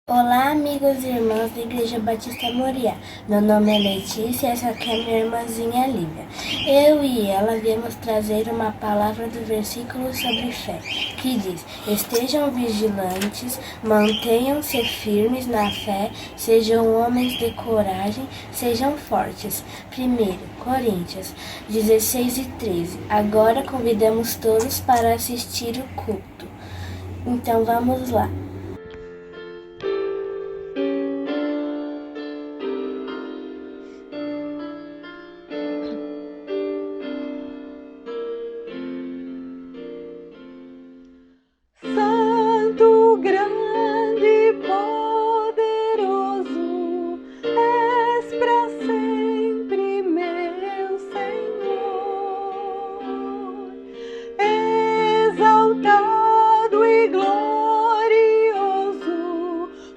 Olá, amigos e irmãs da Igreja Batista Moriá. Meu nome é Letícia e essa aqui é minha irmãzinha Lívia. Eu e ela viemos trazer uma palavra do versículo sobre fé, que diz: estejam vigilantes, mantenham-se firmes na fé, sejam homens de coragem, sejam fortes. 1 Coríntios 16:13. Agora convidamos todos para assistir o culto. Então vamos lá. Santo, grande e poderoso, és para sempre, meu Senhor. Exaltado e glorioso,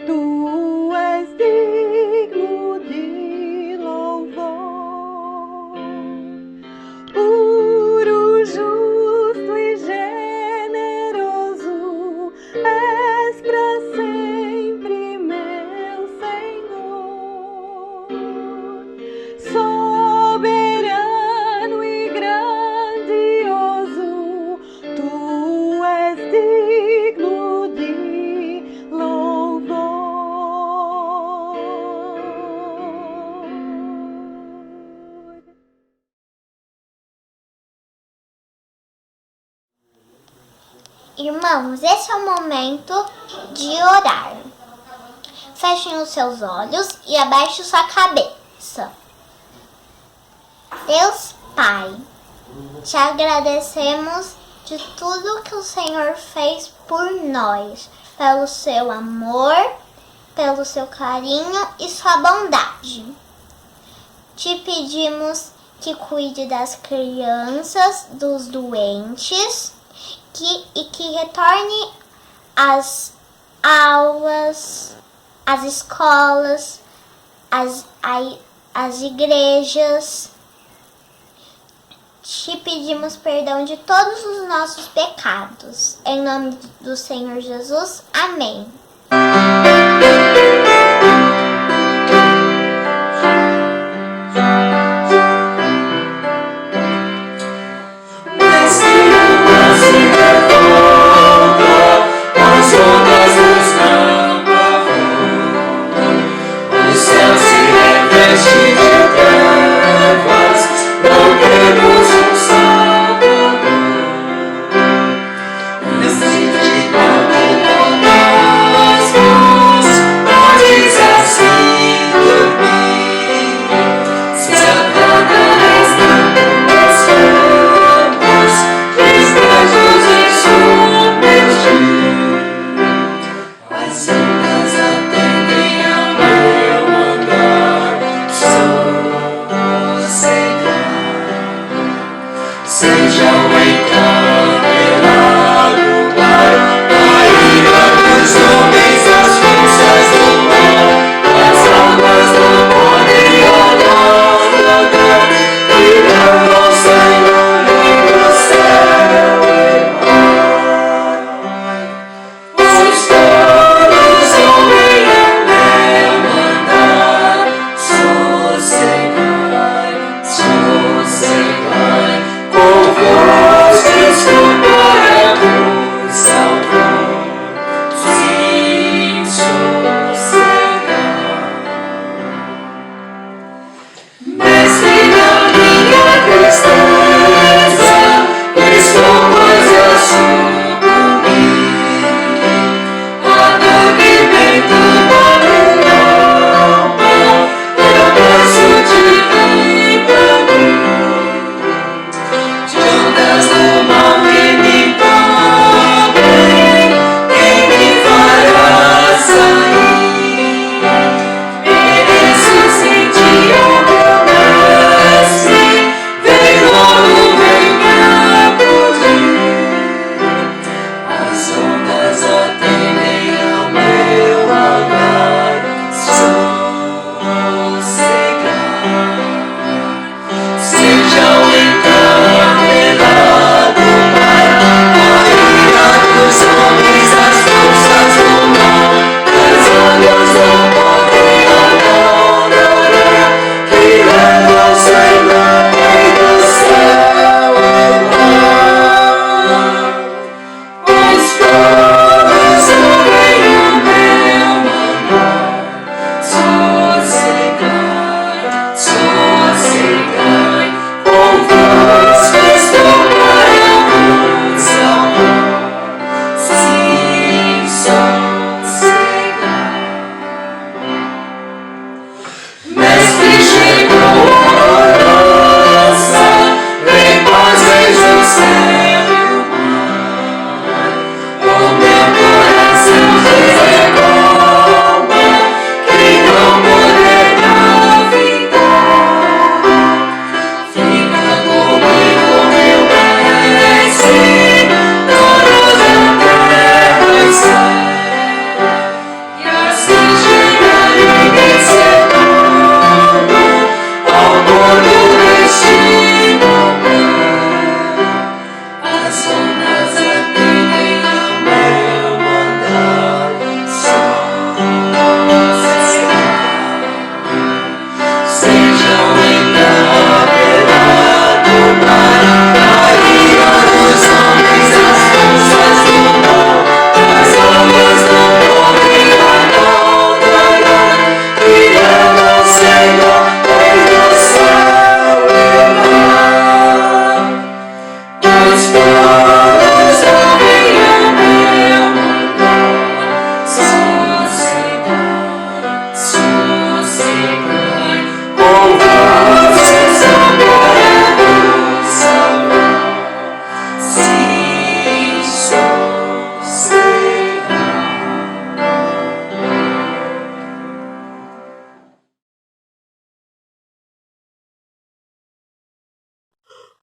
tu és digno de louvor. Puro, justo e generoso, és para sempre, meu Senhor. Soberano e grandioso, tu és digno de louvor. Irmãos, esse é o momento de orar. Fechem os seus olhos e abaixem sua cabeça. Deus Pai, te agradecemos de tudo que o Senhor fez por nós, pelo seu amor, pelo seu carinho e sua bondade. Te pedimos que cuide das crianças, dos doentes, e que retorne às aulas, às escolas, às igrejas. Te pedimos perdão de todos os nossos pecados. Em nome do Senhor Jesus. Amém. Nós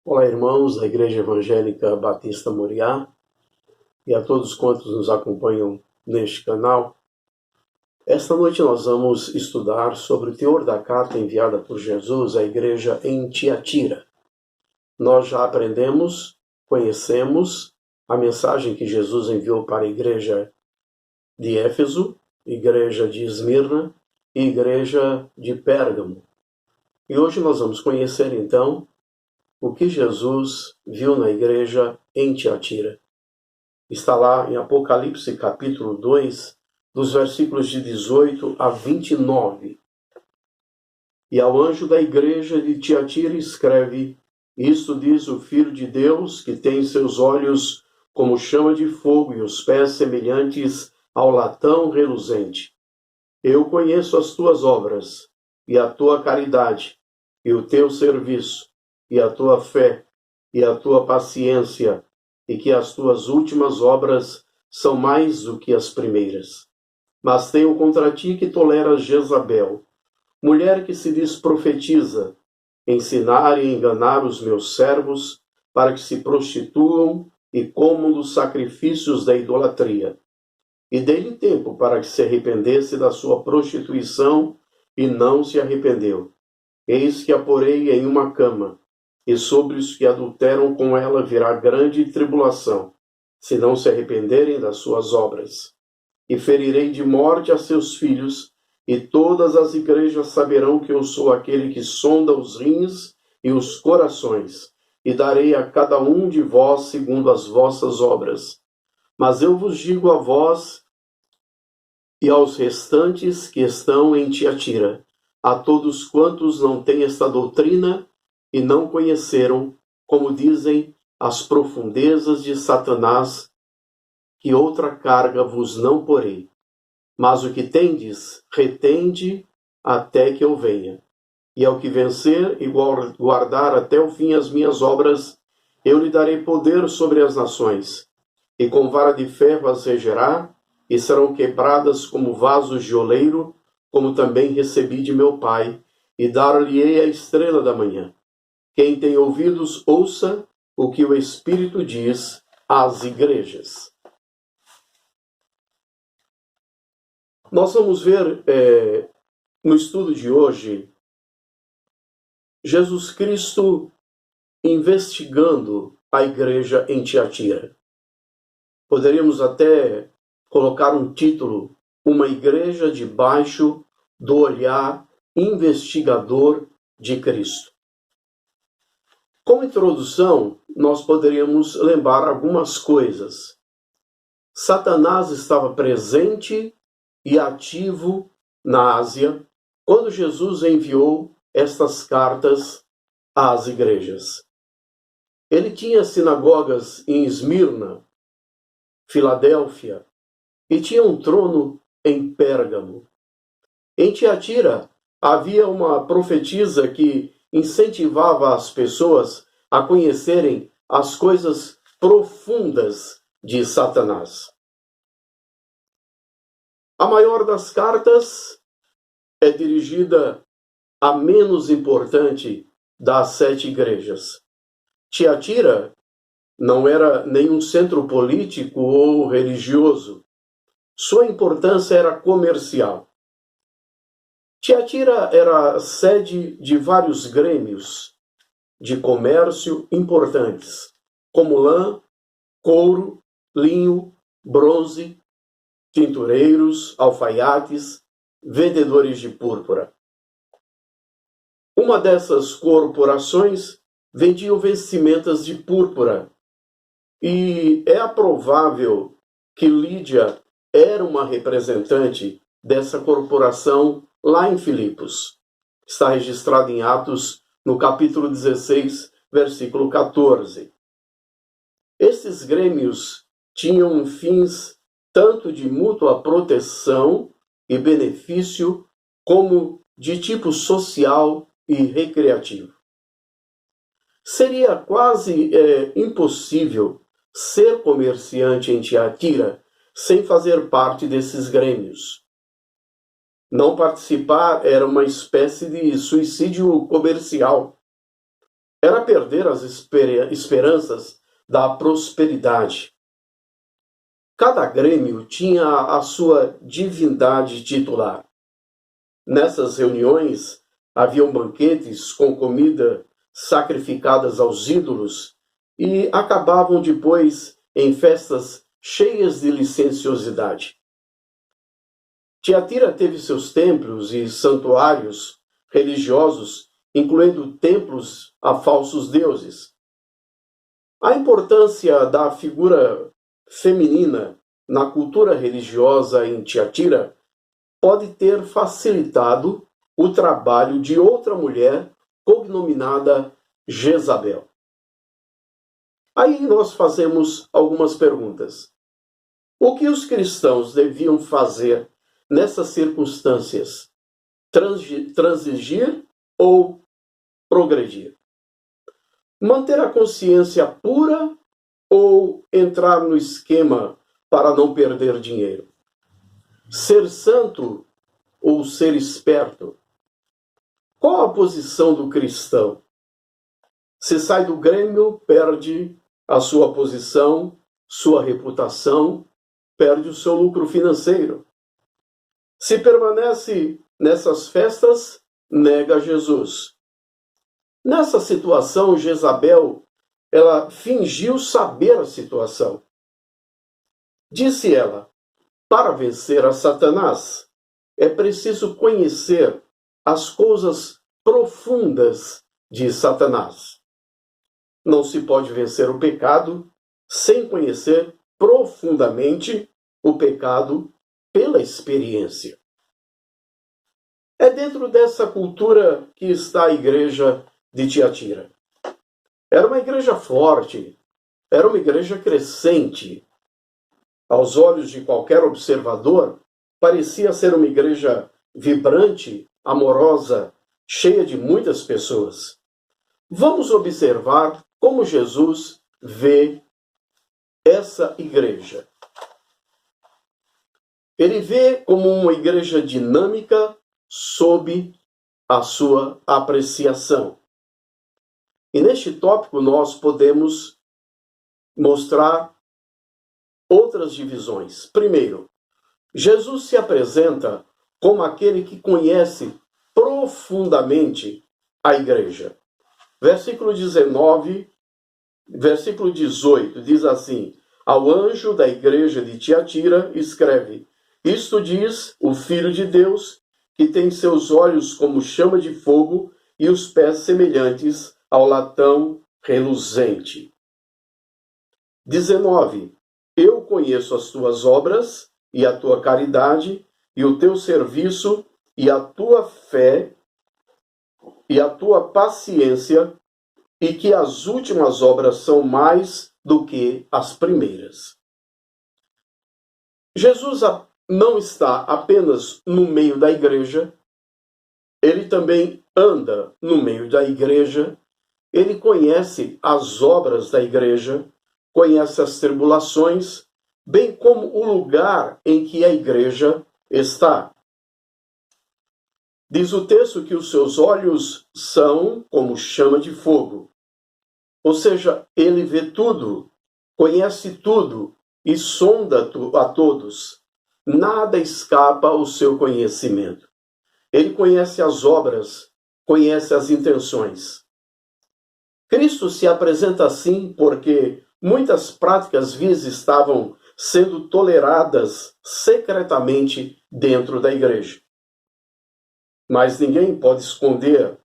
Olá, irmãos da Igreja Evangélica Batista Moriá e a todos quantos nos acompanham neste canal. Esta noite nós vamos estudar sobre o teor da carta enviada por Jesus à igreja em Tiatira. Nós já aprendemos, conhecemos a mensagem que Jesus enviou para a igreja de Éfeso, igreja de Esmirna e igreja de Pérgamo. E hoje nós vamos conhecer então o que Jesus viu na igreja em Tiatira. Está lá em Apocalipse capítulo 2, dos versículos de 18 a 29. E ao anjo da igreja de Tiatira escreve: Isto diz o Filho de Deus, que tem seus olhos como chama de fogo e os pés semelhantes ao latão reluzente. Eu conheço as tuas obras, e a tua caridade, e o teu serviço, e a tua fé, e a tua paciência, e que as tuas últimas obras são mais do que as primeiras. Mas tenho contra ti que toleras Jezabel, mulher que se diz profetiza, ensinar e enganar os meus servos, para que se prostituam e comam dos sacrifícios da idolatria. E dei-lhe tempo para que se arrependesse da sua prostituição, e não se arrependeu. Eis que a porei em uma cama, e sobre os que adulteram com ela virá grande tribulação, se não se arrependerem das suas obras. E ferirei de morte a seus filhos, e todas as igrejas saberão que eu sou aquele que sonda os rins e os corações, e darei a cada um de vós segundo as vossas obras. Mas eu vos digo a vós e aos restantes que estão em Tiatira, a todos quantos não têm esta doutrina e não conheceram, como dizem, as profundezas de Satanás, que outra carga vos não porei. Mas o que tendes, retende até que eu venha. E ao que vencer e guardar até o fim as minhas obras, eu lhe darei poder sobre as nações, e com vara de ferro as regerá, e serão quebradas como vasos de oleiro, como também recebi de meu Pai, e dar-lhe-ei a estrela da manhã. Quem tem ouvidos, ouça o que o Espírito diz às igrejas. Nós vamos ver no estudo de hoje Jesus Cristo investigando a igreja em Tiatira. Poderíamos até colocar um título: Uma igreja debaixo do olhar investigador de Cristo. Como introdução, nós poderíamos lembrar algumas coisas. Satanás estava presente e ativo na Ásia quando Jesus enviou estas cartas às igrejas. Ele tinha sinagogas em Esmirna, Filadélfia, e tinha um trono em Pérgamo. Em Tiatira havia uma profetisa que incentivava as pessoas a conhecerem as coisas profundas de Satanás. A maior das cartas é dirigida à menos importante das 7 igrejas. Tiatira não era nenhum centro político ou religioso. Sua importância era comercial. Tiatira era sede de vários grêmios de comércio importantes, como lã, couro, linho, bronze, tintureiros, alfaiates, vendedores de púrpura. Uma dessas corporações vendia vestimentas de púrpura, e é provável que Lídia era uma representante dessa corporação lá em Filipos. Está registrado em Atos, no capítulo 16, versículo 14. Esses grêmios tinham fins tanto de mútua proteção e benefício, como de tipo social e recreativo. Seria quase impossível ser comerciante em Tiatira sem fazer parte desses grêmios. Não participar era uma espécie de suicídio comercial. era perder as esperanças da prosperidade. Cada grêmio tinha a sua divindade titular. Nessas reuniões, haviam banquetes com comida sacrificadas aos ídolos e acabavam depois em festas cheias de licenciosidade. Tiatira teve seus templos e santuários religiosos, incluindo templos a falsos deuses. A importância da figura feminina na cultura religiosa em Tiatira pode ter facilitado o trabalho de outra mulher cognominada Jezabel. Aí nós fazemos algumas perguntas. O que os cristãos deviam fazer nessas circunstâncias? Transigir ou progredir? Manter a consciência pura ou entrar no esquema para não perder dinheiro? Ser santo ou ser esperto? Qual a posição do cristão? Se sai do grêmio, perde a sua posição, sua reputação, perde o seu lucro financeiro. Se permanece nessas festas, nega Jesus. Nessa situação, Jezabel, ela fingiu saber a situação. Disse ela: para vencer a Satanás, é preciso conhecer as coisas profundas de Satanás. Não se pode vencer o pecado sem conhecer profundamente o pecado pela experiência. É dentro dessa cultura que está a igreja de Tiatira. Era uma igreja forte, era uma igreja crescente. Aos olhos de qualquer observador, parecia ser uma igreja vibrante, amorosa, cheia de muitas pessoas. Vamos observar como Jesus vê essa igreja. Ele vê como uma igreja dinâmica sob a sua apreciação. E neste tópico nós podemos mostrar outras divisões. Primeiro, Jesus se apresenta como aquele que conhece profundamente a igreja. Versículo 19, versículo 18 diz assim: ao anjo da igreja de Tiatira escreve: isto diz o Filho de Deus, que tem seus olhos como chama de fogo e os pés semelhantes ao latão reluzente. 19. Eu conheço as tuas obras e a tua caridade e o teu serviço e a tua fé e a tua paciência, e que as últimas obras são mais do que as primeiras. Jesus não está apenas no meio da igreja, ele também anda no meio da igreja, ele conhece as obras da igreja, conhece as tribulações, bem como o lugar em que a igreja está. Diz o texto que os seus olhos são como chama de fogo. Ou seja, ele vê tudo, conhece tudo e sonda a todos. Nada escapa ao seu conhecimento. Ele conhece as obras, conhece as intenções. Cristo se apresenta assim porque muitas práticas vis estavam sendo toleradas secretamente dentro da igreja. Mas ninguém pode esconder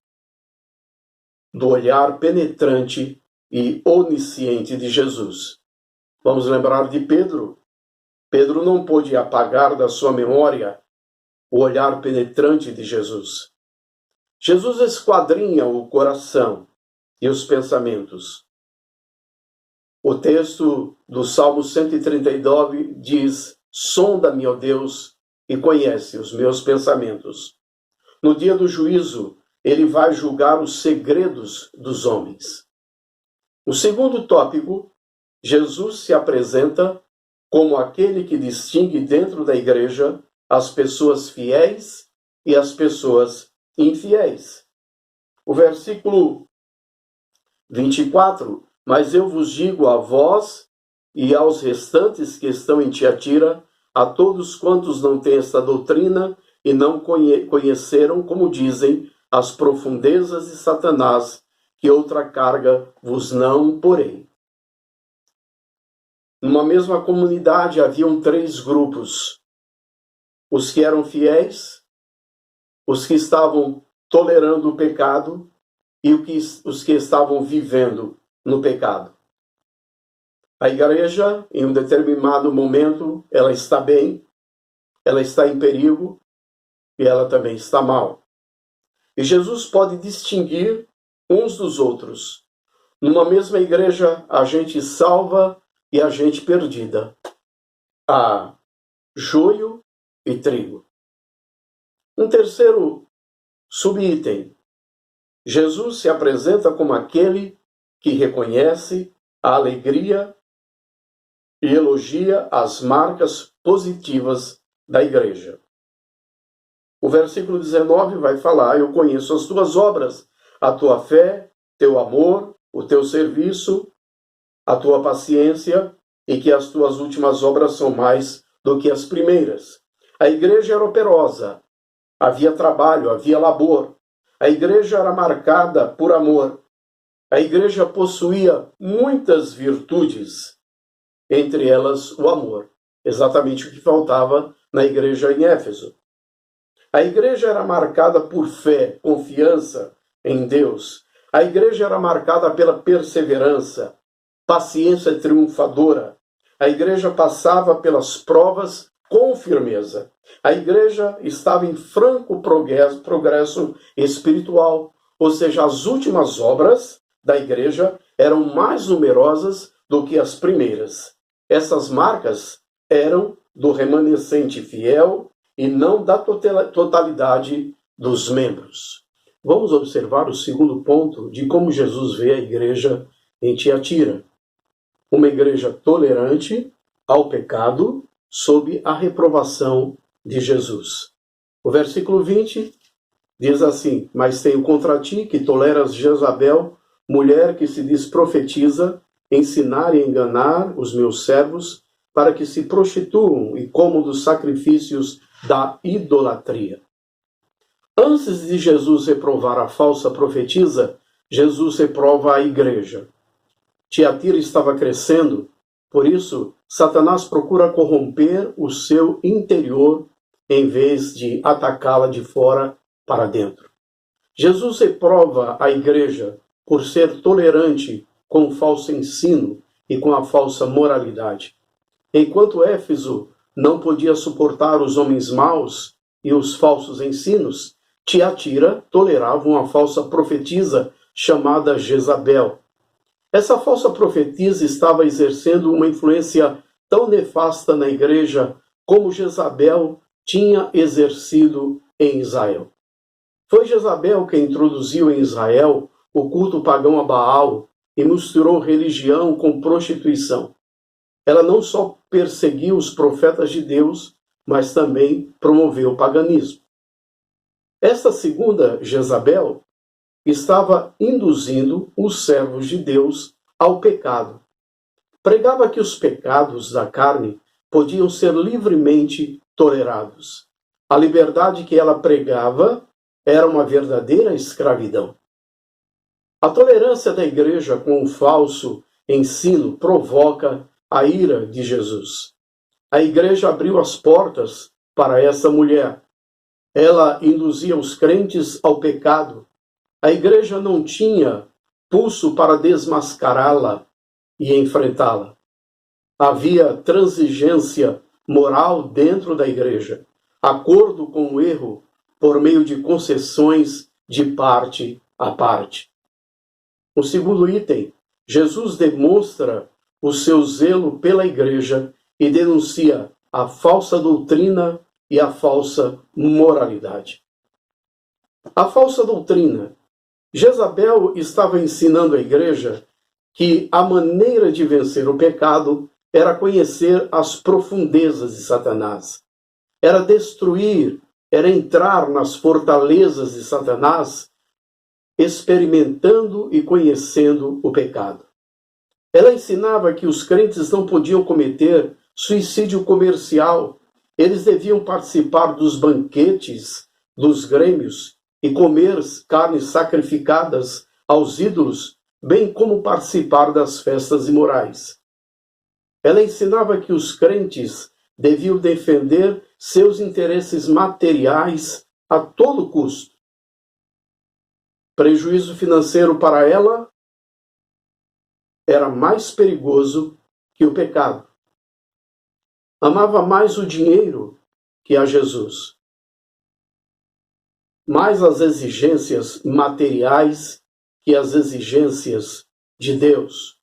do olhar penetrante e onisciente de Jesus. Vamos lembrar de Pedro. Pedro não pôde apagar da sua memória o olhar penetrante de Jesus. Jesus esquadrinha o coração e os pensamentos. O texto do Salmo 139 diz: sonda-me, ó Deus, e conhece os meus pensamentos. No dia do juízo, ele vai julgar os segredos dos homens. O segundo tópico, Jesus se apresenta como aquele que distingue dentro da igreja as pessoas fiéis e as pessoas infiéis. O versículo 24. Mas eu vos digo a vós e aos restantes que estão em Tiatira, a todos quantos não têm esta doutrina e não conheceram, como dizem, as profundezas de Satanás, que outra carga vos não porei. Numa mesma comunidade haviam 3 grupos: os que eram fiéis, os que estavam tolerando o pecado e os que estavam vivendo no pecado. A igreja, em um determinado momento, ela está bem, ela está em perigo e ela também está mal. E Jesus pode distinguir uns dos outros. Numa mesma igreja, há gente salva e há gente perdida. Há joio e trigo. Um terceiro subitem. Jesus se apresenta como aquele que reconhece a alegria e elogia as marcas positivas da igreja. O versículo 19 vai falar: eu conheço as tuas obras, a tua fé, teu amor, o teu serviço, a tua paciência, e que as tuas últimas obras são mais do que as primeiras. A igreja era operosa, havia trabalho, havia labor. A igreja era marcada por amor. A igreja possuía muitas virtudes, entre elas o amor, exatamente o que faltava na igreja em Éfeso. A igreja era marcada por fé, confiança em Deus. A igreja era marcada pela perseverança, paciência triunfadora. A igreja passava pelas provas com firmeza. A igreja estava em franco progresso espiritual, ou seja, as últimas obras da igreja eram mais numerosas do que as primeiras. Essas marcas eram do remanescente fiel e não da totalidade dos membros. Vamos observar o segundo ponto de como Jesus vê a igreja em Tiatira. Uma igreja tolerante ao pecado sob a reprovação de Jesus. O versículo 20 diz assim: mas tenho contra ti que toleras Jezabel, mulher que se diz profetiza, ensinar e enganar os meus servos para que se prostituam e comam dos sacrifícios da idolatria. Antes de Jesus reprovar a falsa profetisa, Jesus reprova a igreja. Tiatira estava crescendo, por isso Satanás procura corromper o seu interior em vez de atacá-la de fora para dentro. Jesus reprova a igreja por ser tolerante com o falso ensino e com a falsa moralidade. Enquanto Éfeso não podia suportar os homens maus e os falsos ensinos, Tiatira tolerava uma falsa profetisa chamada Jezabel. Essa falsa profetisa estava exercendo uma influência tão nefasta na igreja como Jezabel tinha exercido em Israel. Foi Jezabel que introduziu em Israel o culto pagão a Baal e misturou religião com prostituição. Ela não só perseguiu os profetas de Deus, mas também promoveu o paganismo. Esta segunda Jezabel estava induzindo os servos de Deus ao pecado. Pregava que os pecados da carne podiam ser livremente tolerados. A liberdade que ela pregava era uma verdadeira escravidão. A tolerância da igreja com o falso ensino provoca a ira de Jesus. A igreja abriu as portas para essa mulher. Ela induzia os crentes ao pecado. A igreja não tinha pulso para desmascará-la e enfrentá-la. Havia transigência moral dentro da igreja, acordo com o erro por meio de concessões de parte a parte. O segundo item, Jesus demonstra o seu zelo pela igreja e denuncia a falsa doutrina e a falsa moralidade. A falsa doutrina. Jezabel estava ensinando a igreja que a maneira de vencer o pecado era conhecer as profundezas de Satanás. Era destruir, era entrar nas fortalezas de Satanás experimentando e conhecendo o pecado. Ela ensinava que os crentes não podiam cometer suicídio comercial. Eles deviam participar dos banquetes, dos grêmios e comer carnes sacrificadas aos ídolos, bem como participar das festas imorais. Ela ensinava que os crentes deviam defender seus interesses materiais a todo custo. Prejuízo financeiro para ela era mais perigoso que o pecado. Amava mais o dinheiro que a Jesus. Mais as exigências materiais que as exigências de Deus.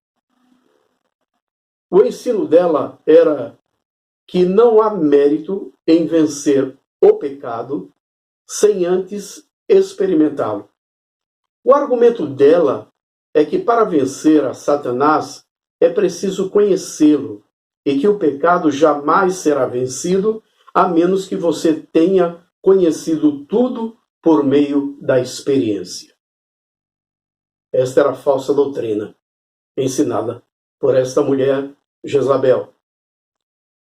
O ensino dela era que não há mérito em vencer o pecado sem antes experimentá-lo. O argumento dela é que para vencer a Satanás é preciso conhecê-lo e que o pecado jamais será vencido a menos que você tenha conhecido tudo por meio da experiência. Esta era a falsa doutrina ensinada por esta mulher, Jezabel.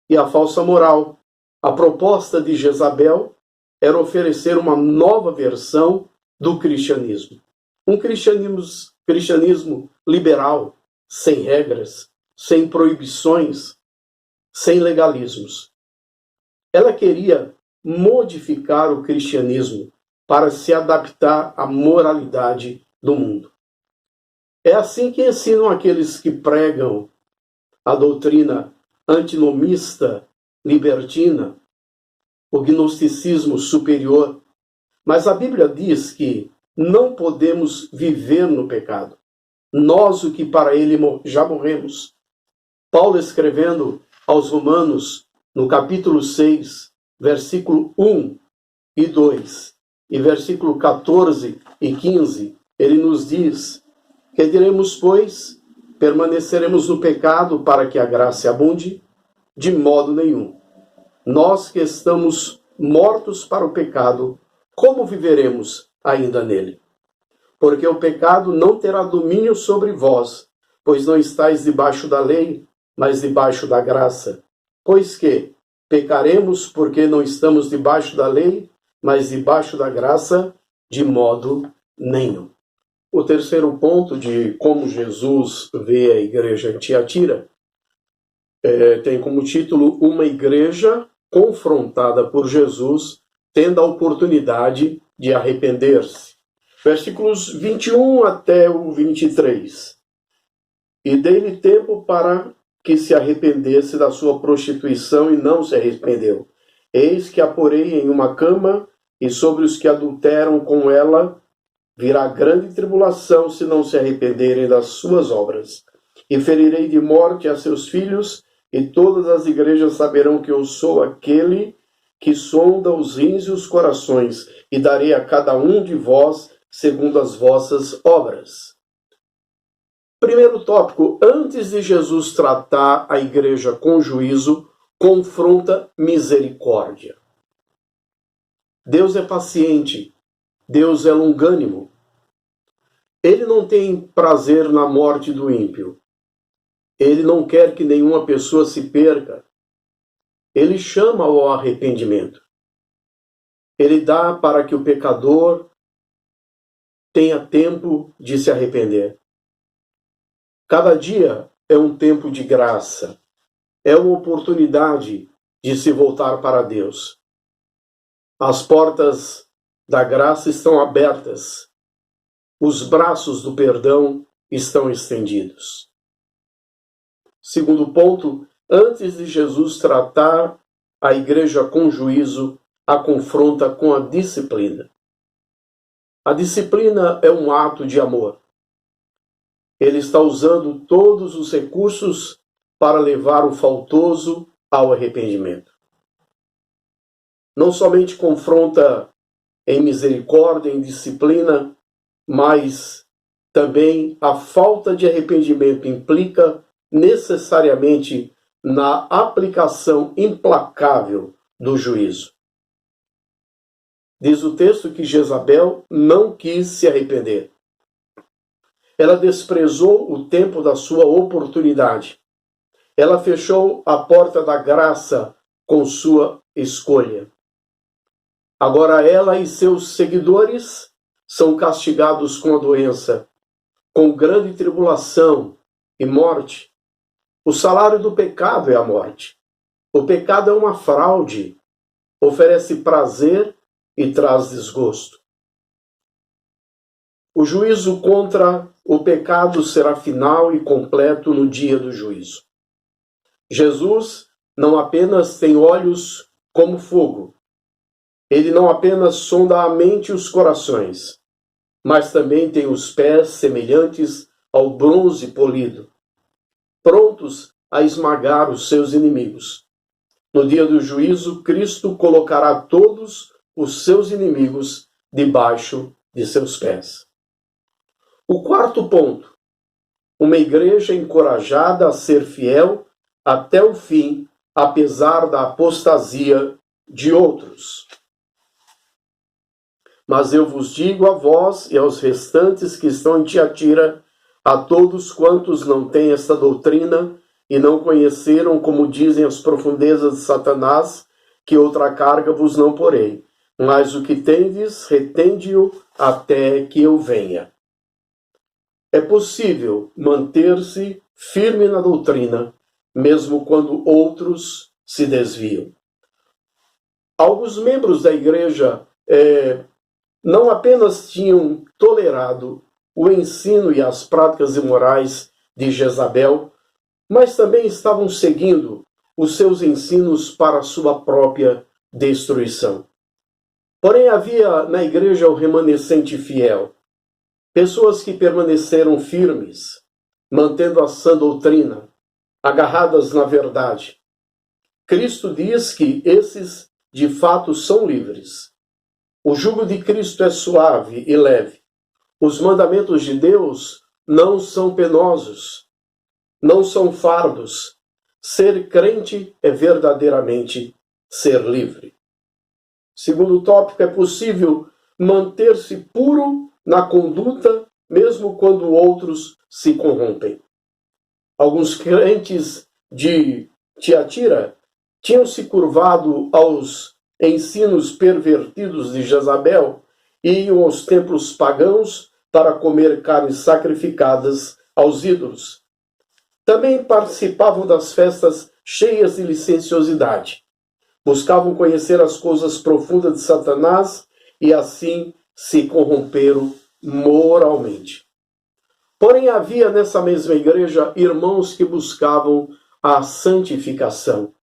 E a falsa moral. A proposta de Jezabel era oferecer uma nova versão do cristianismo. Um cristianismo liberal, sem regras, sem proibições, sem legalismos. Ela queria modificar o cristianismo para se adaptar à moralidade do mundo. É assim que ensinam aqueles que pregam a doutrina antinomista, libertina, o gnosticismo superior. Mas a Bíblia diz que não podemos viver no pecado. Nós, o que para ele já morremos. Paulo escrevendo aos Romanos, no capítulo 6, versículo 1 e 2, e versículo 14 e 15, ele nos diz: que diremos, pois? Permaneceremos no pecado para que a graça abunde? De modo nenhum. Nós que estamos mortos para o pecado, como viveremos ainda nele? Porque o pecado não terá domínio sobre vós, pois não estáis debaixo da lei, mas debaixo da graça. Pois que pecaremos porque não estamos debaixo da lei, mas debaixo da graça? De modo nenhum. O terceiro ponto de como Jesus vê a igreja em Tiatira tem como título Uma igreja confrontada por Jesus, tendo a oportunidade de arrepender-se. Versículos 21 até o 23. E dei-lhe tempo para que se arrependesse da sua prostituição e não se arrependeu. Eis que a porei em uma cama, e sobre os que adulteram com ela virá grande tribulação se não se arrependerem das suas obras. E ferirei de morte a seus filhos, e todas as igrejas saberão que eu sou aquele que sonda os rins e os corações, e darei a cada um de vós segundo as vossas obras. Primeiro tópico: antes de Jesus tratar a igreja com juízo, confronta misericórdia. Deus é paciente. Deus é longânimo. Ele não tem prazer na morte do ímpio. Ele não quer que nenhuma pessoa se perca. Ele chama ao arrependimento. Ele dá para que o pecador tenha tempo de se arrepender. Cada dia é um tempo de graça. É uma oportunidade de se voltar para Deus. As portas da graça estão abertas. Os braços do perdão estão estendidos. Segundo ponto: antes de Jesus tratar a igreja com juízo, a confronta com a disciplina. A disciplina é um ato de amor. Ele está usando todos os recursos para levar o faltoso ao arrependimento. Não somente confronta em misericórdia, em disciplina, mas também a falta de arrependimento implica necessariamente na aplicação implacável do juízo. Diz o texto que Jezabel não quis se arrepender. Ela desprezou o tempo da sua oportunidade. Ela fechou a porta da graça com sua escolha. Agora ela e seus seguidores são castigados com a doença, com grande tribulação e morte. O salário do pecado é a morte. O pecado é uma fraude, oferece prazer e traz desgosto. O juízo contra o pecado será final e completo no dia do juízo. Jesus não apenas tem olhos como fogo, ele não apenas sonda a mente e os corações, mas também tem os pés semelhantes ao bronze polido, prontos a esmagar os seus inimigos. No dia do juízo, Cristo colocará todos os seus inimigos debaixo de seus pés. O quarto ponto: uma igreja encorajada a ser fiel até o fim, apesar da apostasia de outros. Mas eu vos digo a vós e aos restantes que estão em Tiatira, a todos quantos não têm esta doutrina e não conheceram, como dizem as profundezas de Satanás, que outra carga vos não porei, mas o que tendes, retende-o até que eu venha. É possível manter-se firme na doutrina, mesmo quando outros se desviam. Alguns membros da igreja não apenas tinham tolerado o ensino e as práticas imorais de Jezabel, mas também estavam seguindo os seus ensinos para a sua própria destruição. Porém, havia na igreja o remanescente fiel, pessoas que permaneceram firmes, mantendo a sã doutrina, agarradas na verdade. Cristo diz que esses, de fato, são livres. O jugo de Cristo é suave e leve. Os mandamentos de Deus não são penosos, não são fardos. Ser crente é verdadeiramente ser livre. Segundo tópico, é possível manter-se puro na conduta, mesmo quando outros se corrompem. Alguns crentes de Tiatira tinham se curvado aos ensinos pervertidos de Jezabel e iam aos templos pagãos para comer carnes sacrificadas aos ídolos. Também participavam das festas cheias de licenciosidade. Buscavam conhecer as coisas profundas de Satanás e assim se corromperam moralmente. Porém, havia nessa mesma igreja irmãos que buscavam a santificação.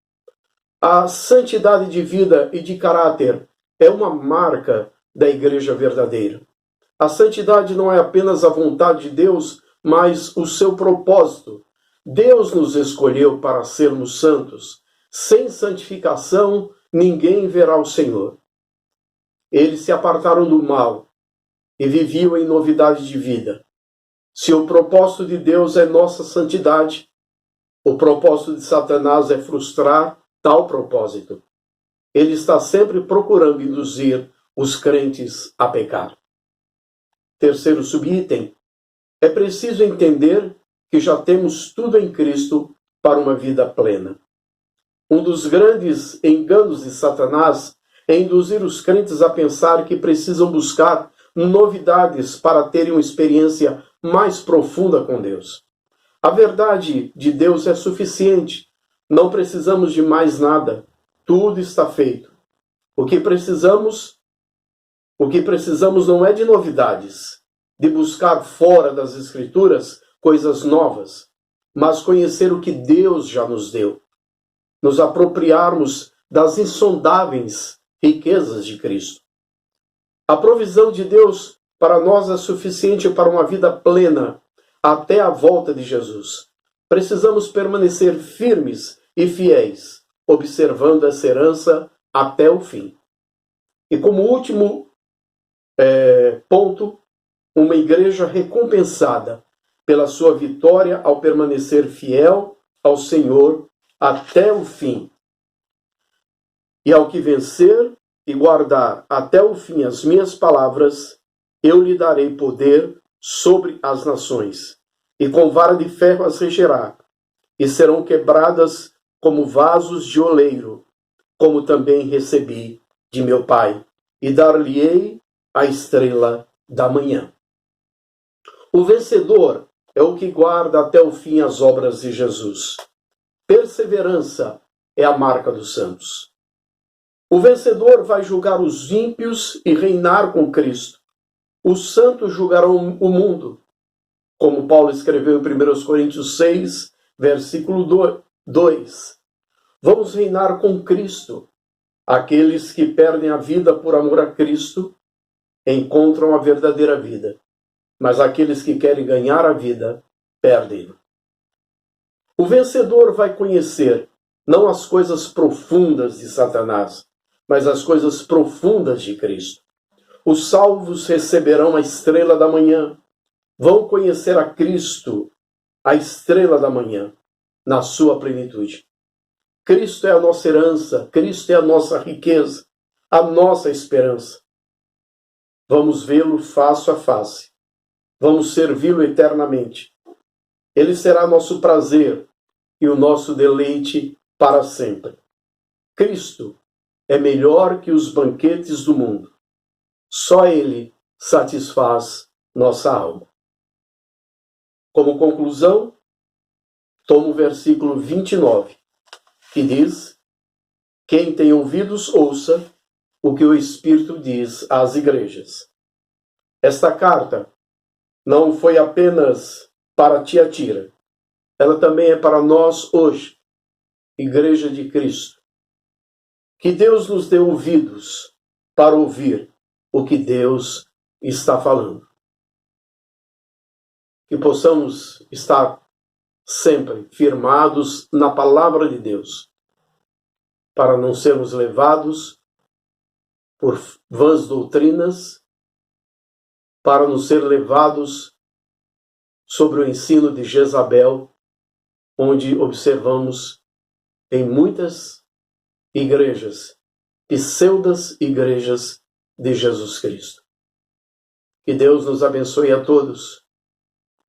A santidade de vida e de caráter é uma marca da igreja verdadeira. A santidade não é apenas a vontade de Deus, mas o seu propósito. Deus nos escolheu para sermos santos. Sem santificação, ninguém verá o Senhor. Eles se apartaram do mal e viviam em novidade de vida. Se o propósito de Deus é nossa santidade, o propósito de Satanás é frustrar tal propósito. Ele está sempre procurando induzir os crentes a pecar. Terceiro subitem: é preciso entender que já temos tudo em Cristo para uma vida plena. Um dos grandes enganos de Satanás é induzir os crentes a pensar que precisam buscar novidades para terem uma experiência mais profunda com Deus. A verdade de Deus é suficiente. Não precisamos de mais nada. Tudo está feito. O que precisamos não é de novidades, de buscar fora das Escrituras coisas novas, mas conhecer o que Deus já nos deu. Nos apropriarmos das insondáveis riquezas de Cristo. A provisão de Deus para nós é suficiente para uma vida plena até a volta de Jesus. Precisamos permanecer firmes e fiéis, observando essa herança até o fim. E como último ponto, uma igreja recompensada pela sua vitória ao permanecer fiel ao Senhor até o fim. E ao que vencer e guardar até o fim as minhas palavras, eu lhe darei poder sobre as nações, e com vara de ferro as regerá, e serão quebradas como vasos de oleiro, como também recebi de meu Pai, e dar-lhe-ei a estrela da manhã. O vencedor é o que guarda até o fim as obras de Jesus. Perseverança é a marca dos santos. O vencedor vai julgar os ímpios e reinar com Cristo. Os santos julgarão o mundo, como Paulo escreveu em 1 Coríntios 6, versículo 2. Vamos reinar com Cristo. Aqueles que perdem a vida por amor a Cristo encontram a verdadeira vida, mas aqueles que querem ganhar a vida perdem. O vencedor vai conhecer não as coisas profundas de Satanás, mas as coisas profundas de Cristo. Os salvos receberão a estrela da manhã, vão conhecer a Cristo, a estrela da manhã, na sua plenitude. Cristo é a nossa herança, Cristo é a nossa riqueza, a nossa esperança. Vamos vê-lo face a face, vamos servi-lo eternamente. Ele será nosso prazer e o nosso deleite para sempre. Cristo é melhor que os banquetes do mundo. Só Ele satisfaz nossa alma. Como conclusão, tomo o versículo 29, que diz: quem tem ouvidos, ouça o que o Espírito diz às igrejas. Esta carta não foi apenas para Tiatira, ela também é para nós hoje, Igreja de Cristo. Que Deus nos dê ouvidos para ouvir o que Deus está falando. Que possamos estar sempre firmados na palavra de Deus, para não sermos levados por vãs doutrinas, para não ser levados sobre o ensino de Jezabel, onde observamos em muitas igrejas, pseudas igrejas de Jesus Cristo. Que Deus nos abençoe a todos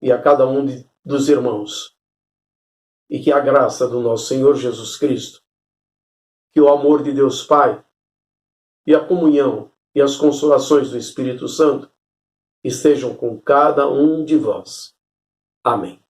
e a cada um dos irmãos. E que a graça do nosso Senhor Jesus Cristo, que o amor de Deus Pai e a comunhão e as consolações do Espírito Santo estejam com cada um de vós. Amém.